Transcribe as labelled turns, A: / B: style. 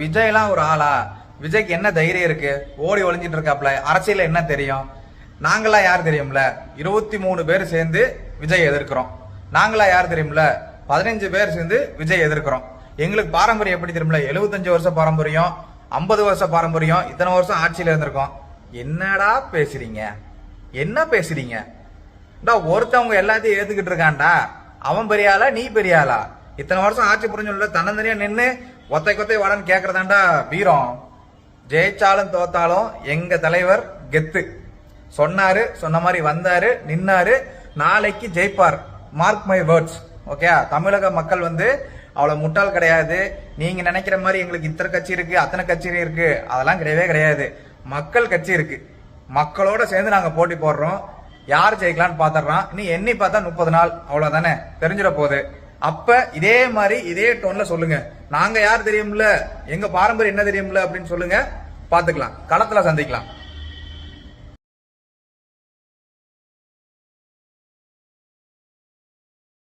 A: விஜய்லாம் ஒரு ஆளா? விஜய்க்கு என்ன தைரியம் இருக்கு? ஓடி ஒளிஞ்சிட்டு இருக்காப்ல. அரசியல என்ன தெரியும்? நாங்களாம் யார் தெரியும்ல? 23 பேர் சேர்ந்து விஜய் எதிர்க்கிறோம். நாங்களா யார் தெரியும்ல? 15 பேர் சேர்ந்து விஜய் எதிர்க்கிறோம். எங்களுக்கு பாரம்பரியம் எப்படி தெரியும்ல? 75 வருஷம் பாரம்பரியம், 50 வருஷம் பாரம்பரியம், இத்தனை வருஷம் ஆட்சியில இருந்திருக்கோம். என்னடா பேசுறீங்க? என்ன பேசுறீங்க? ஒருத்தவங்க எல்லாத்தையும் ஏத்துக்கிட்டு இருக்கான்டா. அவன் பெரிய ஆளா, நீ பெரிய ஆளா? இத்தனை வருஷம் ஆட்சி புரிஞ்சுள்ள தன்னந்தனியா நின்று ஒத்தை கொத்தை வாடன்னு கேக்குறதாண்டா வீரம். ஜெயிச்சாலும் தோத்தாலும் எங்க தலைவர் கெத்து. சொன்னாரு, சொன்ன மாதிரி வந்தாரு, நின்னாரு. நாளைக்கு ஜெயிப்பார். Mark my words. ஓகே, தமிழக மக்கள் அவ்வளவு முட்டாள் கிடையாது. நீங்க நினைக்கிற மாதிரி எங்களுக்கு இத்தனை கட்சி இருக்கு, அத்தனை கட்சி இருக்கு, அதெல்லாம் கிடையவே கிடையாது. மக்கள் கட்சி இருக்கு. மக்களோட சேர்ந்து நாங்க போட்டி போடுறோம். யார் ஜெயிக்கலான்னு பாத்துறான். நீ எண்ணி பார்த்தா 30 நாள் அவ்வளவுதானே, தெரிஞ்சிட போகுது. அப்ப இதே மாதிரி இதே டோன்ல சொல்லுங்க. நாங்க யார் தெரியும்ல, எங்க பாரம்பரியம் என்ன தெரியும்ல அப்படின்னு சொல்லுங்க. பாத்துக்கலாம், களத்துல சந்திக்கலாம்.